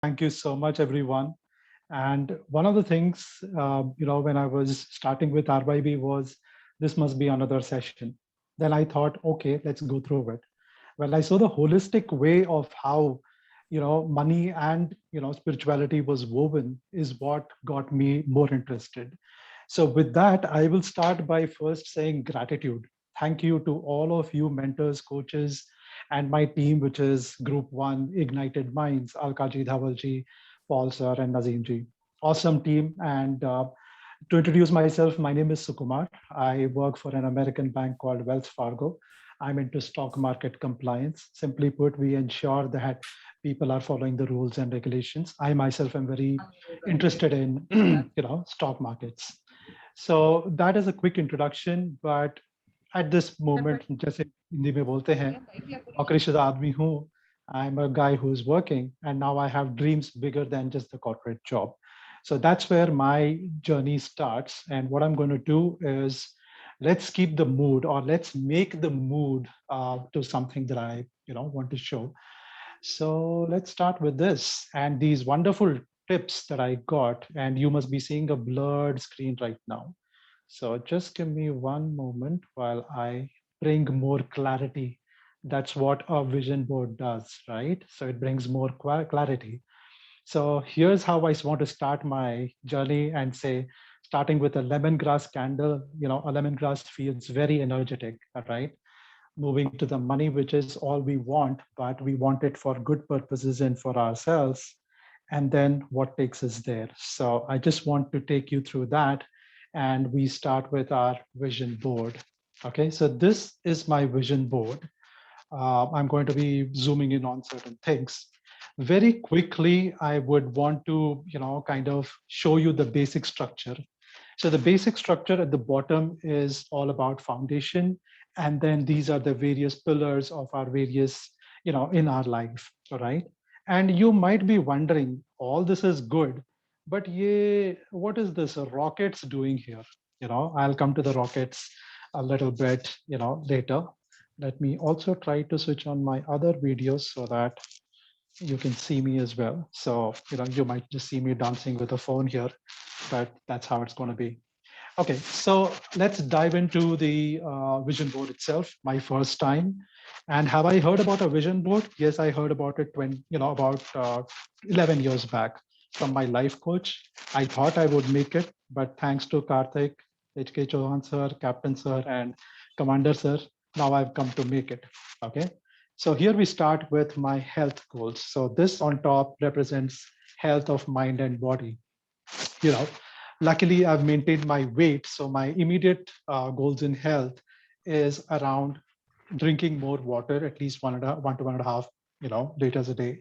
Thank you so much, everyone. And one of the things, when I was starting with RYB was this must be another session. Then I thought, okay, let's go through it. Well, I saw the holistic way of how, money and, spirituality was woven is what got me more interested. So with that, I will start by first saying gratitude. Thank you to all of you mentors, coaches, and my team, which is Group One, Ignited Minds, Alkaji Dhavalji, Paul sir, and Nazim ji. Awesome team. And to introduce myself, my name is Sukumar. I work for an American bank called Wells Fargo. I'm into stock market compliance. Simply put, we ensure that people are following the rules and regulations. I myself am very interested in, stock markets. So that is a quick introduction, but at this moment, जैसे हिंदी में बोलते हैं, नौकरीशुदा आदमी हूँ. I'm a guy who's working, and now I have dreams bigger than just the corporate job. So that's where my journey starts. And what I'm going to do is let's keep the mood, or let's make the mood to something that I want to show. So let's start with this and these wonderful tips that I got. And you must be seeing a blurred screen right now. So just give me one moment while I bring more clarity. That's what a vision board does, right? So it brings more clarity. So here's how I want to start my journey and say, starting with a lemongrass candle, a lemongrass feels very energetic, all right? Moving to the money, which is all we want, but we want it for good purposes and for ourselves. And then what takes us there. So I just want to take you through that. And we start with our vision board. Okay, so this is my vision board. I'm going to be zooming in on certain things. Very quickly, I would want to, kind of show you the basic structure. So the basic structure at the bottom is all about foundation. And then these are the various pillars of our various, in our life, all right? And you might be wondering, all this is good, but yeah, what is this rockets doing here? I'll come to the rockets a little bit, later. Let me also try to switch on my other videos so that you can see me as well. So, you might just see me dancing with a phone here, but that's how it's going to be. Okay, so let's dive into the vision board itself, my first time. And have I heard about a vision board? Yes, I heard about it when, about 11 years back from my life coach. I thought I would make it, but thanks to Karthik, HK Chauhan sir, Captain sir, and Commander sir, now I've come to make it. Okay, so here we start with my health goals. So this on top represents health of mind and body. you know Luckily I've maintained my weight, so my immediate goals in health is around drinking more water, at least 1 to 1.5 liters a day,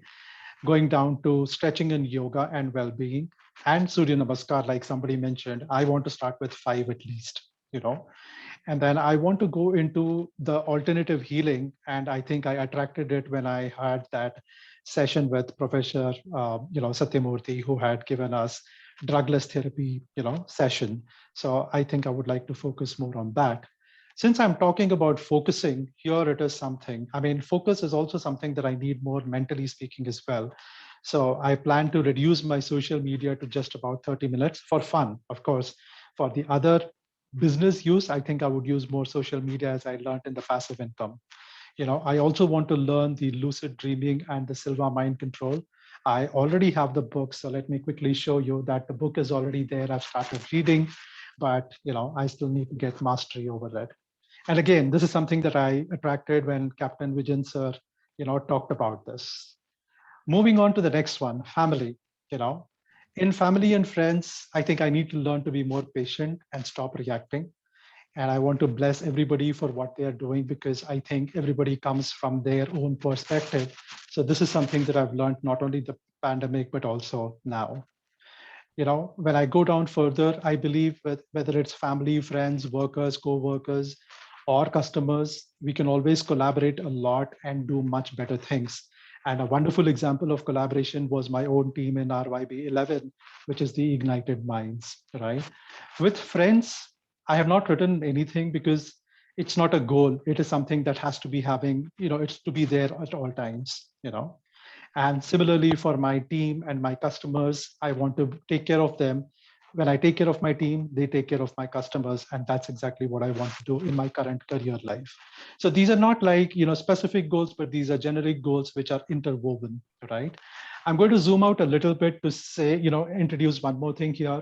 going down to stretching and yoga and well-being, and surya namaskar, like somebody mentioned. I want to start with 5 at least, and then I want to go into the alternative healing. And I think I attracted it when I had that session with Professor, Satyamurthy, who had given us drugless therapy, session. So I think I would like to focus more on that. Since I'm talking about focusing, here it is something. I mean, focus is also something that I need more mentally speaking as well. So I plan to reduce my social media to just about 30 minutes for fun, of course. For the other business use, I think I would use more social media, as I learned in the passive income. I also want to learn the lucid dreaming and the Silva mind control. I already have the book, so let me quickly show you that the book is already there. I've started reading, but I still need to get mastery over it. And again, this is something that I attracted when Captain Vijan sir, talked about this. Moving on to the next one, family. You know, in family and friends, I think I need to learn to be more patient and stop reacting. And I want to bless everybody for what they are doing, because I think everybody comes from their own perspective. So this is something that I've learned not only the pandemic but also now. When I go down further, I believe with whether it's family, friends, workers, co-workers, or customers, we can always collaborate a lot and do much better things. And a wonderful example of collaboration was my own team in RYB 11, which is the Ignited Minds, right? With friends, I have not written anything because it's not a goal. It is something that has to be having, it's to be there at all times. And similarly for my team and my customers, I want to take care of them. When I take care of my team, they take care of my customers. And that's exactly what I want to do in my current career life. So these are not like, specific goals, but these are generic goals which are interwoven, right? I'm going to zoom out a little bit to say, introduce one more thing here.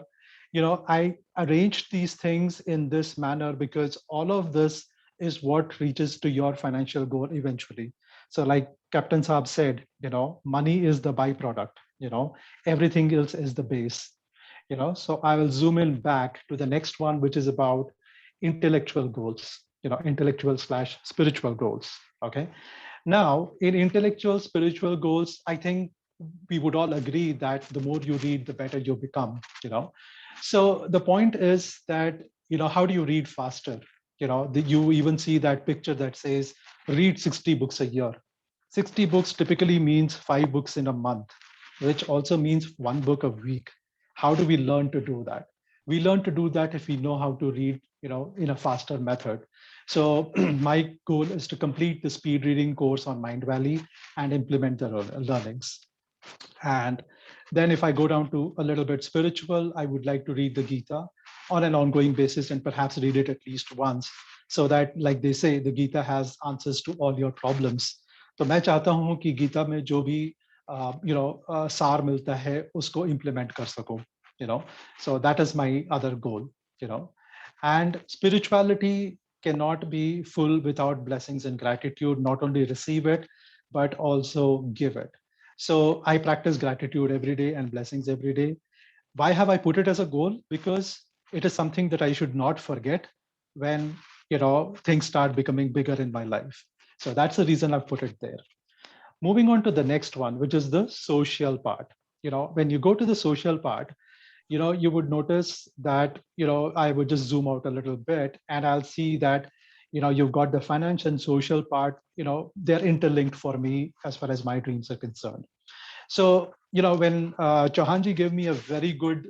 I arranged these things in this manner because all of this is what reaches to your financial goal eventually. So like Captain Saab said, money is the byproduct, everything else is the base. So I will zoom in back to the next one, which is about intellectual goals, intellectual slash spiritual goals. Okay. Now, in intellectual spiritual goals, I think we would all agree that the more you read, the better you become, So the point is that, how do you read faster? You even see that picture that says read 60 books a year. 60 books typically means 5 books in a month, which also means 1 book a week. How do we learn to do that? We learn to do that if we know how to read, in a faster method. So my goal is to complete the speed reading course on Mind Valley and implement the learnings. And then if I go down to a little bit spiritual, I would like to read the Gita on an ongoing basis and perhaps read it at least once, so that, like they say, the Gita has answers to all your problems. तो मैं चाहता हूँ कि गीता में जो भी सार मिलता है उसको implement कर सकूं, so that is my other goal. And spirituality cannot be full without blessings and gratitude. Not only receive it, but also give it. So I practice gratitude every day and blessings every day. Why have I put it as a goal? Because it is something that I should not forget when things start becoming bigger in my life. So that's the reason I've put it there. Moving on to the next one, which is the social part. When you go to the social part, you would notice that, I would just zoom out a little bit and I'll see that, you've got the finance and social part, they're interlinked for me as far as my dreams are concerned. So, when Chauhanji gave me a very good,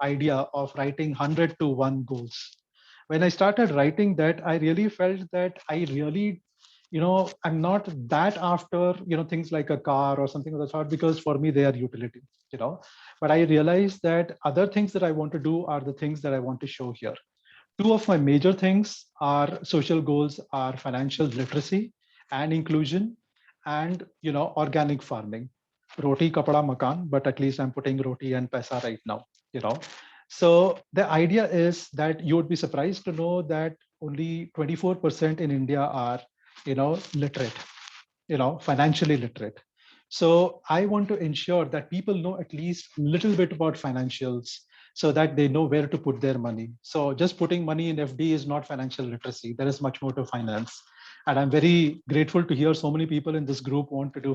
idea of writing 100 to 1 goals, when I started writing that, I really felt that I really, I'm not that after, things like a car or something of the sort, because for me, they are utility, but I realized that other things that I want to do are the things that I want to show here. Two of my major things are social goals are financial literacy and inclusion and, organic farming. Roti, kapda, makan, but at least I'm putting roti and paisa right now, So the idea is that you would be surprised to know that only 24% in India are, literate, financially literate. So I want to ensure that people know at least a little bit about financials so that they know where to put their money. So just putting money in FD is not financial literacy. There is much more to finance. And I'm very grateful to hear so many people in this group want to do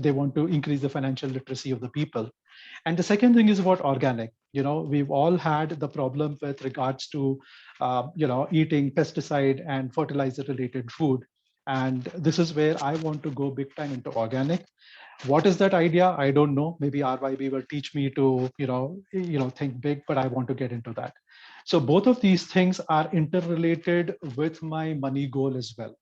they want to increase the financial literacy of the people. And the second thing is about organic. We've all had the problem with regards to, eating pesticide and fertilizer related food. And this is where I want to go big time into organic. What is that idea? I don't know. Maybe RYB will teach me to, think big, but I want to get into that. So both of these things are interrelated with my money goal as well.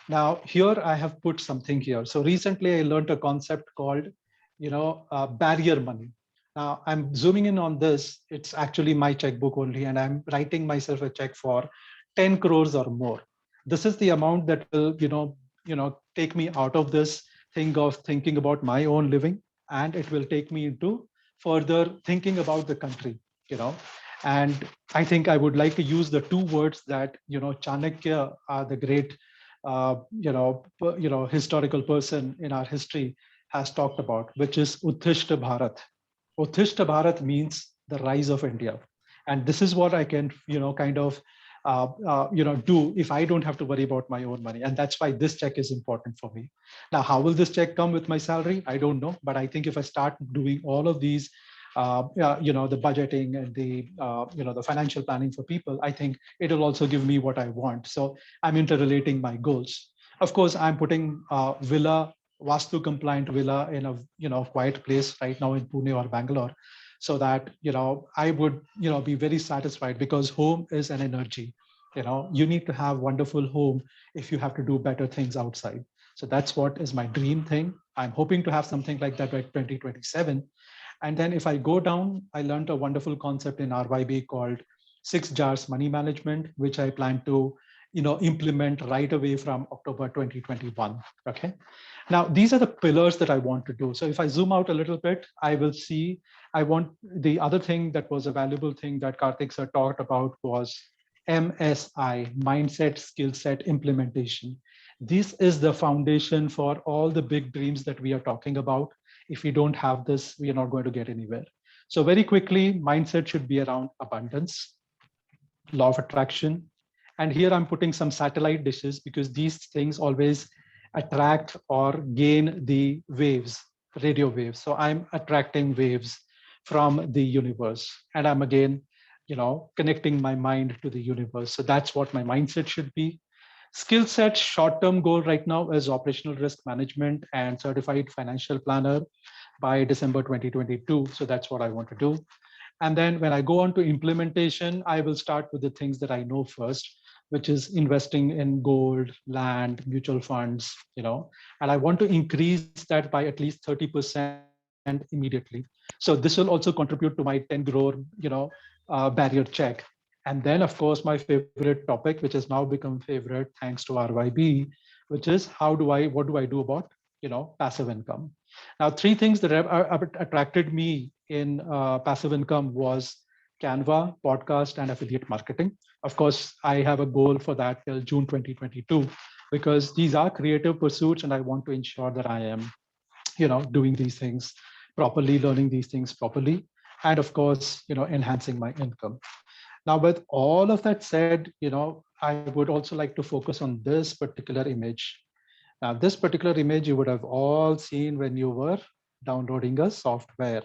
Now, here I have put something here. So recently I learned a concept called, barrier money. Now I'm zooming in on this. It's actually my checkbook only, and I'm writing myself a check for 10 crores or more. This is the amount that will, take me out of this thing of thinking about my own living, and it will take me into further thinking about the country, And I think I would like to use the two words that, Chanakya, the great historical person in our history has talked about, which is Uttishta Bharat. Uttishta Bharat means the rise of India. And this is what I can, kind of, do if I don't have to worry about my own money. And that's why this check is important for me. Now, how will this check come with my salary? I don't know. But I think if I start doing all of these the budgeting and the financial planning for people, I think it'll also give me what I want. So I'm interrelating my goals. Of course, I'm putting villa, Vastu compliant villa in a quiet place right now in Pune or Bangalore, so that I would be very satisfied, because home is an energy. You need to have wonderful home if you have to do better things outside. So that's what is my dream thing. I'm hoping to have something like that by 2027. And then if I go down, I learned a wonderful concept in RYB called 6 jars money management, which I plan to implement right away from October 2021. Okay. Now, these are the pillars that I want to do. So if I zoom out a little bit, I will see, I want the other thing that was a valuable thing that Karthik sir talked about was MSI, mindset, skill set, implementation. This is the foundation for all the big dreams that we are talking about. If we don't have this, we are not going to get anywhere. So very quickly, mindset should be around abundance, law of attraction. And here I'm putting some satellite dishes because these things always attract or gain the waves, radio waves. So I'm attracting waves from the universe. And I'm again, connecting my mind to the universe. So that's what my mindset should be. Skill set, short-term goal right now is operational risk management and certified financial planner by December 2022. So that's what I want to do. And then when I go on to implementation, I will start with the things that I know first, which is investing in gold, land, mutual funds, and I want to increase that by at least 30% immediately. So this will also contribute to my 10 crore, barrier check. And then, of course, my favorite topic, which has now become favorite thanks to RYB, which is what do I do about, passive income? Now, three things that attracted me in passive income was Canva, podcast, and affiliate marketing. Of course, I have a goal for that till June 2022, because these are creative pursuits and I want to ensure that I am, doing these things properly, learning these things properly, and of course, enhancing my income. Now, with all of that said, I would also like to focus on this particular image. Now, this particular image you would have all seen when you were downloading a software.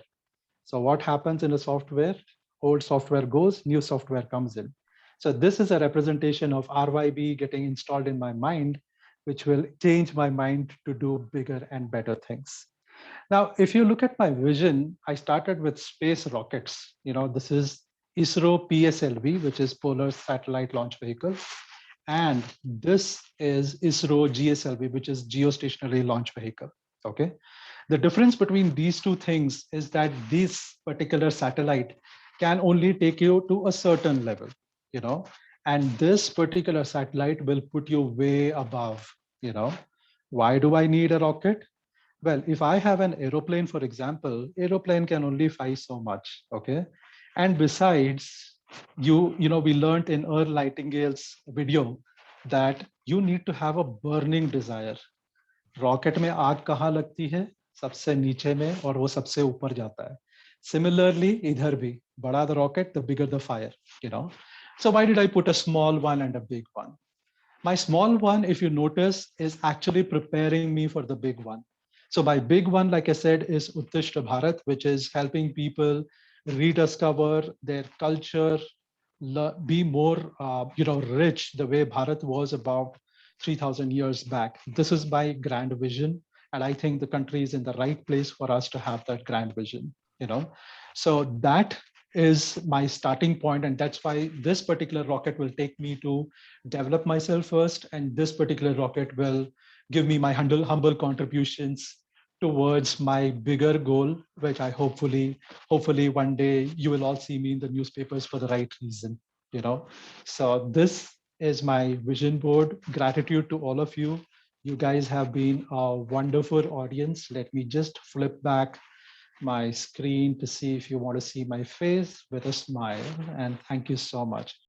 So what happens in a software? Old software goes, new software comes in. So this is a representation of RYB getting installed in my mind, which will change my mind to do bigger and better things. Now, if you look at my vision, I started with space rockets. This is ISRO PSLV, which is Polar Satellite Launch Vehicle. And this is ISRO GSLV, which is Geostationary Launch Vehicle. Okay. The difference between these two things is that this particular satellite can only take you to a certain level, and this particular satellite will put you way above, Why do I need a rocket? Well, if I have an aeroplane, for example, aeroplane can only fly so much, okay? And besides, we learned in Earl Nightingale's video that you need to have a burning desire. Rocket में आग कहाँ लगती है? सबसे नीचे में, और वो सबसे ऊपर जाता है. Similarly, इधर भी, बड़ा the rocket, the bigger the fire, So why did I put a small one and a big one? My small one, if you notice, is actually preparing me for the big one. So my big one, like I said, is Uttishta Bharat, which is helping people rediscover their culture, be more, rich the way Bharat was about 3,000 years back. This is my grand vision. And I think the country is in the right place for us to have that grand vision, So that is my starting point. And that's why this particular rocket will take me to develop myself first. And this particular rocket will give me my humble contributions towards my bigger goal, which I hopefully one day you will all see me in the newspapers for the right reason, So this is my vision board. Gratitude to all of you. You guys have been a wonderful audience. Let me just flip back my screen to see if you want to see my face with a smile. And thank you so much.